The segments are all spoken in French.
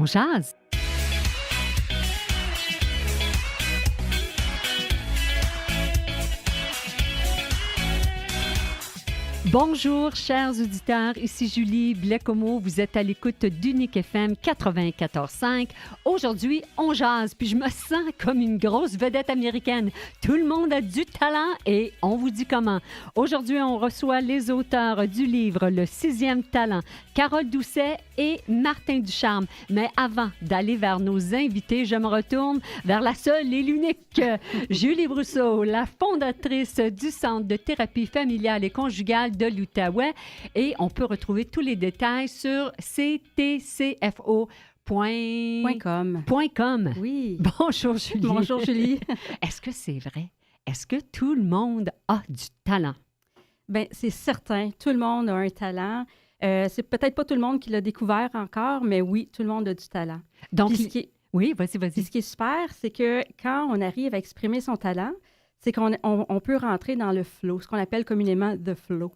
on jase. Bonjour, chers auditeurs. Ici Julie Blais-Comeau. Vous êtes à l'écoute d'Unique FM 94.5. Aujourd'hui, on jase, puis je me sens comme une grosse vedette américaine. Tout le monde a du talent et on vous dit comment. Aujourd'hui, on reçoit les auteurs du livre Le 6e talent, Carole Doucet et Martin Ducharme. Mais avant d'aller vers nos invités, je me retourne vers la seule et l'unique Julie Brousseau, la fondatrice du Centre de thérapie familiale et conjugale de l'Outaouais. Et on peut retrouver tous les détails sur ctcfo.com. Oui. Bonjour, Julie. Bonjour, Julie. Est-ce que c'est vrai? Est-ce que tout le monde a du talent? Bien, c'est certain. Tout le monde a un talent. C'est peut-être pas tout le monde qui l'a découvert encore, mais oui, tout le monde a du talent. Donc, oui, Puis vas-y. ce qui est super, c'est que quand on arrive à exprimer son talent, c'est qu'on peut rentrer dans le flow, ce qu'on appelle communément « the flow ».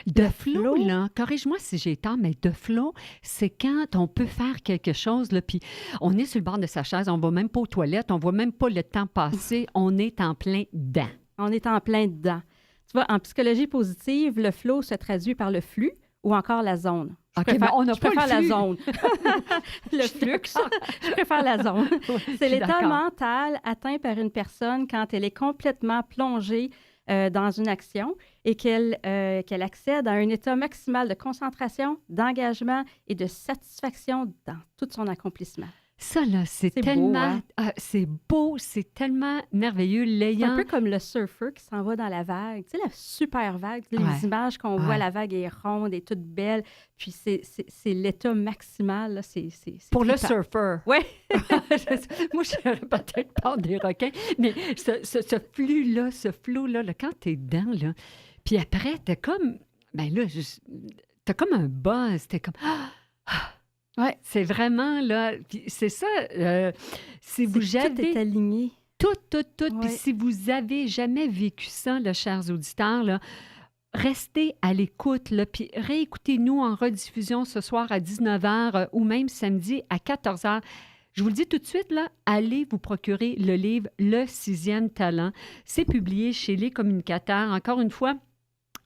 De flow, là, corrige-moi si j'ai tort, mais de flow, c'est quand on peut faire quelque chose, là, puis on est sur le bord de sa chaise, on va même pas aux toilettes, on voit même pas le temps passer, on est en plein dedans. On est en plein dedans. Tu vois, en psychologie positive, le flow se traduit par le flux ou encore la zone. OK, mais on n'a pas le la flux. zone. Le flux, je préfère la zone. C'est l'état mental atteint par une personne quand elle est complètement plongée dans une action et qu'elle accède à un état maximal de concentration, d'engagement et de satisfaction dans tout son accomplissement. Ça, là, c'est tellement... beau, hein? C'est beau, c'est tellement merveilleux. C'est un peu comme le surfeur qui s'en va dans la vague. Tu sais, la super vague, les images qu'on voit, la vague est ronde et toute belle. Puis c'est l'état maximal. Là, c'est pour le surfeur. Oui. Moi, j'aurais peut-être peur des requins, mais ce flux-là, ce flow-là, là, quand t'es dedans, là, puis après, t'as comme... Ben là, t'as comme un buzz. T'es comme... Oui, c'est vraiment, là, c'est ça, si vous avez... Tout est aligné. Tout. Ouais. Puis si vous avez jamais vécu ça, là, chers auditeurs, là, restez à l'écoute, là, puis réécoutez-nous en rediffusion ce soir à 19h ou même samedi à 14h. Je vous le dis tout de suite, là, allez vous procurer le livre Le 6e talent. C'est publié chez Les Communicateurs. Encore une fois,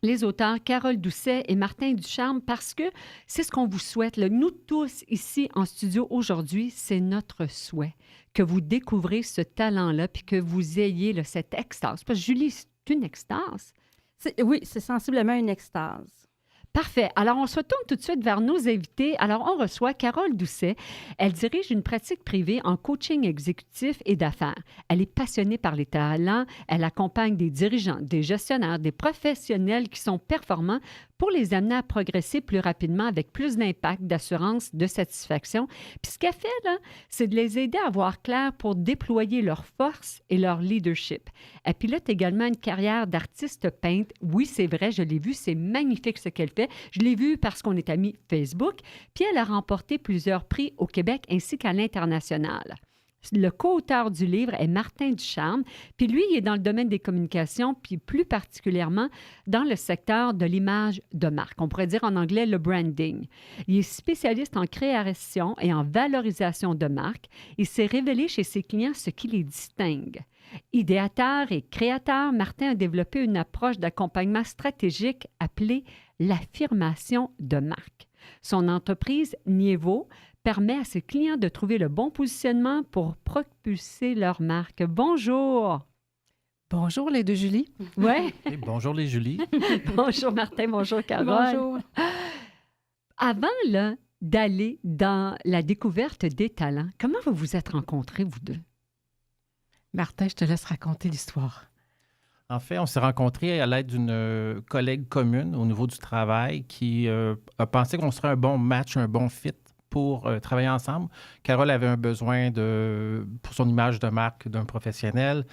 les auteurs Carole Doucet et Martin Ducharme, parce que c'est ce qu'on vous souhaite. Là. Nous tous ici en studio aujourd'hui, c'est notre souhait que vous découvrez ce talent-là puis que vous ayez là, cette extase. Parce que Julie, c'est une extase. Oui, c'est sensiblement une extase. Parfait. Alors, on se retourne tout de suite vers nos invités. Alors, on reçoit Carole Doucet. Elle dirige une pratique privée en coaching exécutif et d'affaires. Elle est passionnée par les talents. Elle accompagne des dirigeants, des gestionnaires, des professionnels qui sont performants pour les amener à progresser plus rapidement avec plus d'impact, d'assurance, de satisfaction. Puis ce qu'elle fait, là, c'est de les aider à voir clair pour déployer leurs forces et leur leadership. Elle pilote également une carrière d'artiste peintre. Oui, c'est vrai, je l'ai vu, c'est magnifique ce qu'elle fait. Je l'ai vu parce qu'on est amis Facebook. Puis elle a remporté plusieurs prix au Québec ainsi qu'à l'international. Le co-auteur du livre est Martin Ducharme, puis lui, il est dans le domaine des communications, puis plus particulièrement dans le secteur de l'image de marque. On pourrait dire en anglais le branding. Il est spécialiste en création et en valorisation de marque. Il s'est révélé chez ses clients ce qui les distingue. Idéateur et créateur, Martin a développé une approche d'accompagnement stratégique appelée l'affirmation de marque. Son entreprise, Nievo, permet à ses clients de trouver le bon positionnement pour propulser leur marque. Bonjour! Bonjour les deux Julie. Oui. Hey, bonjour les Julie. Bonjour Martin, bonjour Carole. Bonjour. Avant là, d'aller dans la découverte des talents, comment vous vous êtes rencontrés, vous deux? Martin, je te laisse raconter l'histoire. En fait, on s'est rencontrés à l'aide d'une collègue commune au niveau du travail qui a pensé qu'on serait un bon match, un bon fit pour travailler ensemble. Carole avait un besoin pour son image de marque d'un professionnel.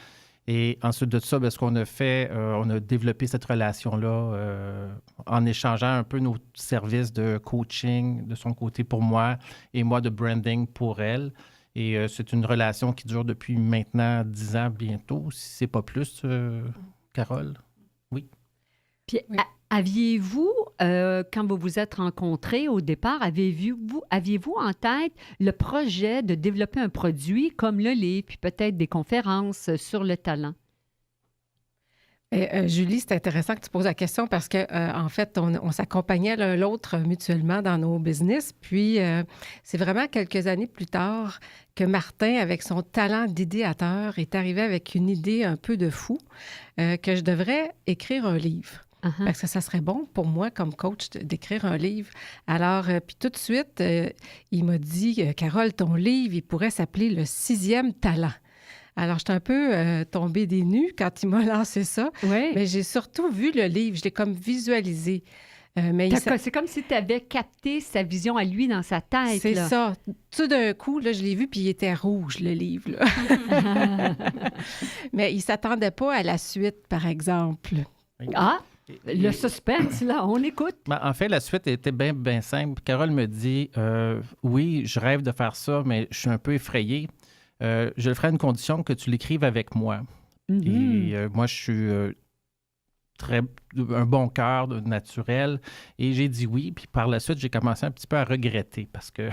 Et ensuite de ça, ce qu'on a fait, on a développé cette relation-là en échangeant un peu nos services de coaching de son côté pour moi et moi de branding pour elle. Et c'est une relation qui dure depuis maintenant 10 ans bientôt, si c'est pas plus, Carole. Oui. Puis, aviez-vous quand vous vous êtes rencontrés au départ, aviez-vous en tête le projet de développer un produit comme le livre, puis peut-être des conférences sur le talent? Julie, c'est intéressant que tu poses la question parce que en fait, on s'accompagnait l'un l'autre mutuellement dans nos business. Puis, c'est vraiment quelques années plus tard que Martin, avec son talent d'idéateur, est arrivé avec une idée un peu de fou que je devrais écrire un livre. Uh-huh. Parce que ça serait bon pour moi, comme coach, d'écrire un livre. Alors, puis tout de suite, il m'a dit, Carole, ton livre, il pourrait s'appeler Le 6e talent. Alors, j'étais un peu tombée des nues quand il m'a lancé ça. Oui. Mais j'ai surtout vu le livre, je l'ai comme visualisé. C'est comme si tu avais capté sa vision à lui dans sa tête. C'est là. ça. Tout d'un coup, là, je l'ai vu, puis il était rouge, le livre. Là. Mais il ne s'attendait pas à la suite, par exemple. Ah, le suspense, là, on écoute. En fait, la suite était bien simple. Carole me dit, oui, je rêve de faire ça, mais je suis un peu effrayée. Je le ferai à une condition que tu l'écrives avec moi. Mm-hmm. Et moi, je suis un bon cœur naturel. Et j'ai dit oui. Puis par la suite, j'ai commencé un petit peu à regretter parce que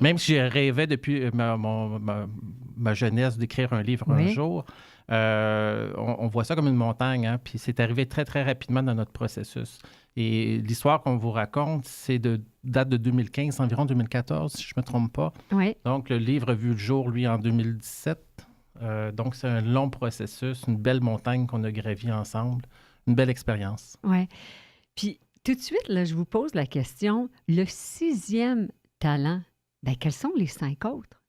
même si je rêvais depuis ma jeunesse d'écrire un livre un jour, on voit ça comme une montagne. Hein? Puis c'est arrivé très, très rapidement dans notre processus. Et l'histoire qu'on vous raconte, date de 2015, environ 2014, si je ne me trompe pas. Oui. Donc, le livre a vu le jour, lui, en 2017. Donc, c'est un long processus, une belle montagne qu'on a gravie ensemble, une belle expérience. Oui. Puis, tout de suite, là, je vous pose la question, le 6e talent, bien, quels sont les 5 autres?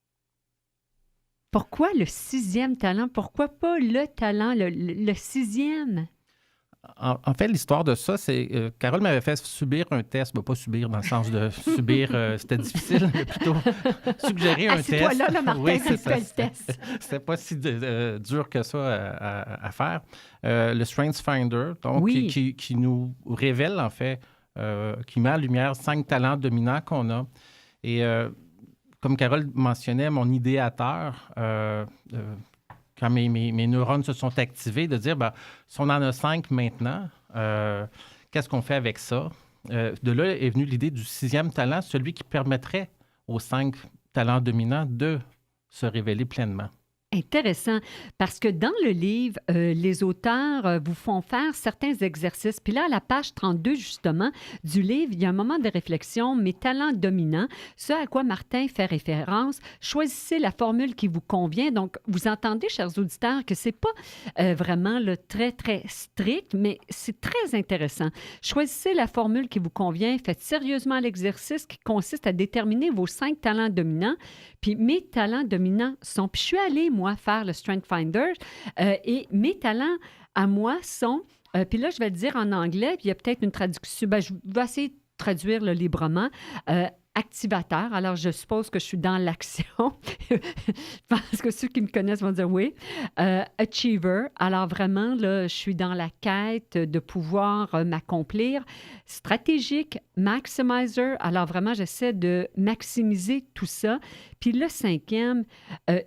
Pourquoi le 6e talent? Pourquoi pas le talent, le 6e? En fait, l'histoire de ça, c'est Carole m'avait fait subir un test. Pas subir dans le sens de subir, c'était difficile, mais plutôt suggérer un test. Assis-toi là, Martin, oui, c'est ça. Le test. C'était pas si dur que ça à faire. Le Strengths Finder, donc, oui. qui nous révèle, en fait, qui met en lumière 5 talents dominants qu'on a. Et comme Carole mentionnait, mon idéateur... quand mes neurones se sont activés, de dire, si on en a 5 maintenant, qu'est-ce qu'on fait avec ça? De là est venue l'idée du 6e talent, celui qui permettrait aux 5 talents dominants de se révéler pleinement. Intéressant, parce que dans le livre, les auteurs vous font faire certains exercices. Puis là, à la page 32, justement, du livre, il y a un moment de réflexion, mes talents dominants, ce à quoi Martin fait référence. Choisissez la formule qui vous convient. Donc, vous entendez, chers auditeurs, que ce n'est pas vraiment très, très strict, mais c'est très intéressant. Choisissez la formule qui vous convient. Faites sérieusement l'exercice qui consiste à déterminer vos 5 talents dominants. Puis mes talents dominants sont... Puis je suis allée, moi, faire le Strength Finder et mes talents à moi sont... puis là, je vais le dire en anglais, puis il y a peut-être une traduction... je vais essayer de traduire librement. Activateur. Alors, je suppose que je suis dans l'action. Je pense que ceux qui me connaissent vont dire oui. Achiever. Alors, vraiment, là, je suis dans la quête de pouvoir m'accomplir. Stratégique. Maximizer. Alors, vraiment, j'essaie de maximiser tout ça. Puis le 5e,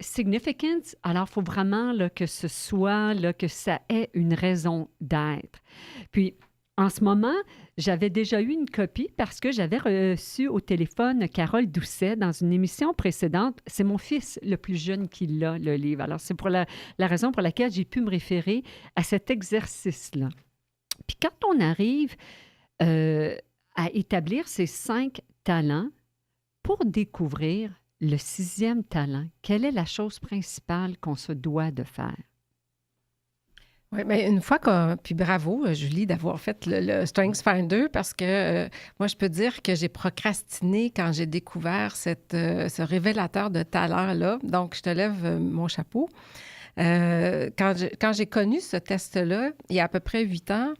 significance. Alors, il faut vraiment là, que ce soit, là, que ça ait une raison d'être. Puis, en ce moment, j'avais déjà eu une copie parce que j'avais reçu au téléphone Carole Doucet dans une émission précédente. C'est mon fils le plus jeune qui l'a, le livre. Alors, c'est pour la raison pour laquelle j'ai pu me référer à cet exercice-là. Puis quand on arrive à établir ces 5 talents pour découvrir le 6e talent, quelle est la chose principale qu'on se doit de faire? Oui, mais une fois puis bravo, Julie, d'avoir fait le Strengths Finder parce que moi, je peux dire que j'ai procrastiné quand j'ai découvert ce révélateur de talent-là. Donc, je te lève mon chapeau. Quand j'ai connu ce test-là, il y a à peu près 8 ans,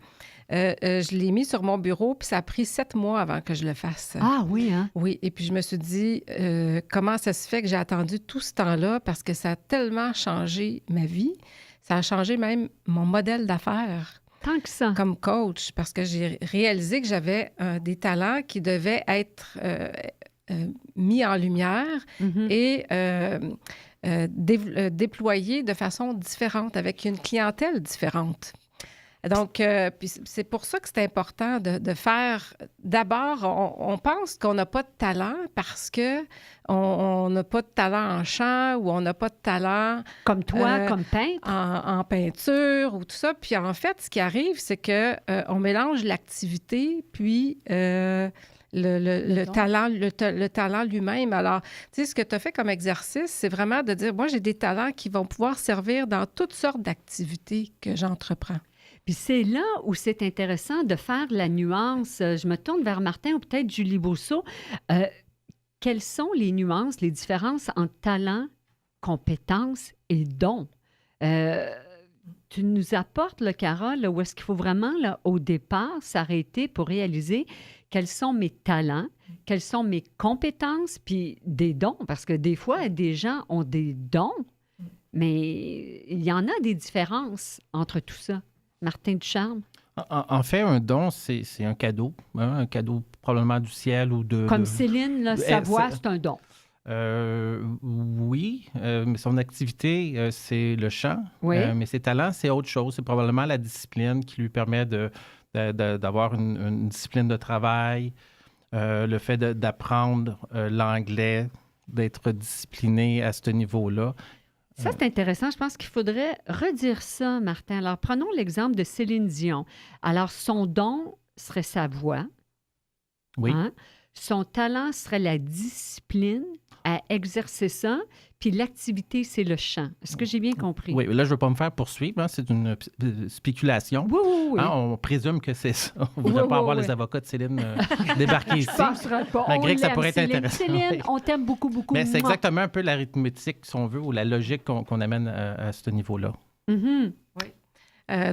je l'ai mis sur mon bureau, puis ça a pris 7 mois avant que je le fasse. Ah oui, hein? Oui, et puis je me suis dit, comment ça se fait que j'ai attendu tout ce temps-là parce que ça a tellement changé ma vie. Ça a changé même mon modèle d'affaires. Tant que ça. Comme coach, parce que j'ai réalisé que j'avais des talents qui devaient être mis en lumière et déployés de façon différente, avec une clientèle différente. Donc, puis c'est pour ça que c'est important de faire... D'abord, on pense qu'on n'a pas de talent parce qu'on n'a pas de talent en chant ou on n'a pas de talent... Comme toi, comme peintre. En peinture ou tout ça. Puis en fait, ce qui arrive, c'est qu'on mélange l'activité puis... le talent lui-même. Alors, tu sais, ce que tu as fait comme exercice, c'est vraiment de dire, moi, j'ai des talents qui vont pouvoir servir dans toutes sortes d'activités que j'entreprends. Puis c'est là où c'est intéressant de faire la nuance. Je me tourne vers Martin ou peut-être Julie Brousseau. Quelles sont les nuances, les différences entre talent, compétence et don? Tu nous apportes, là, Carole, là, où est-ce qu'il faut vraiment, là, au départ, s'arrêter pour réaliser quels sont mes talents, quelles sont mes compétences, puis des dons. Parce que des fois, des gens ont des dons, mais il y en a des différences entre tout ça. Martin Ducharme? En fait, un don, c'est un cadeau. Un cadeau probablement du ciel ou de... Comme Céline, là, sa voix, c'est un don. Oui, mais son activité, c'est le chant. Oui. Mais ses talents, c'est autre chose. C'est probablement la discipline qui lui permet d'avoir une discipline de travail, le fait d'apprendre l'anglais, d'être discipliné à ce niveau-là. Ça, c'est intéressant. Je pense qu'il faudrait redire ça, Martin. Alors, prenons l'exemple de Céline Dion. Alors, son don serait sa voix. Oui. Hein? Son talent serait la discipline à exercer ça, puis l'activité, c'est le chant. Est-ce que j'ai bien compris? Oui, là, je ne veux pas me faire poursuivre. Hein, c'est une spéculation. Oui, oui, oui. Hein, on présume que c'est ça. On ne voudrait pas avoir les avocats de Céline débarquer ici. Je ne penserais pas. Malgré que ça pourrait être intéressant. Céline, on t'aime beaucoup, beaucoup. Mais c'est exactement un peu l'arithmétique, si on veut, ou la logique qu'on amène à ce niveau-là. Mm-hmm. Oui.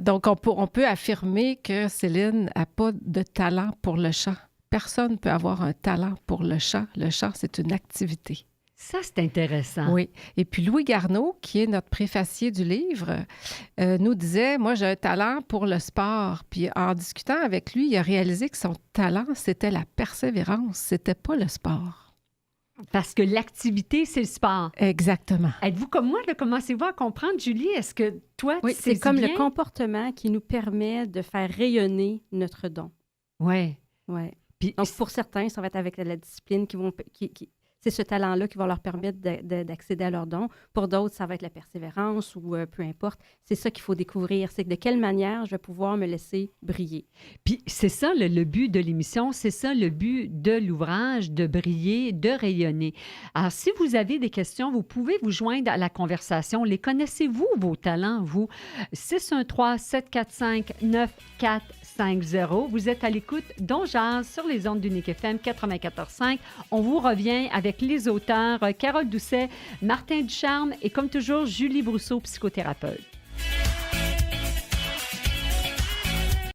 Donc, on peut affirmer que Céline n'a pas de talent pour le chant. Personne ne peut avoir un talent pour le chant. Le chant, c'est une activité. Ça, c'est intéressant. Oui. Et puis Louis Garneau, qui est notre préfacier du livre, nous disait, moi, j'ai un talent pour le sport. Puis en discutant avec lui, il a réalisé que son talent, c'était la persévérance. C'était pas le sport. Parce que l'activité, c'est le sport. Exactement. Êtes-vous comme moi? Commencez-vous à comprendre, Julie? Est-ce que toi, oui, tu c'est comme bien? Le comportement qui nous permet de faire rayonner notre don. Oui. Oui. Puis, donc, pour certains, ça va être avec la discipline c'est ce talent-là qui va leur permettre d'accéder à leurs dons. Pour d'autres, ça va être la persévérance ou peu importe. C'est ça qu'il faut découvrir. C'est de quelle manière je vais pouvoir me laisser briller. Puis c'est ça le but de l'émission, c'est ça le but de l'ouvrage, de briller, de rayonner. Alors, si vous avez des questions, vous pouvez vous joindre à la conversation. Les connaissez-vous, vos talents, vous? 613-745-9450. Vous êtes à l'écoute d'On Jase sur les ondes d'Unique FM 94.5. On vous revient avec les auteurs Carole Doucet, Martin Ducharme et comme toujours, Julie Brousseau, psychothérapeute.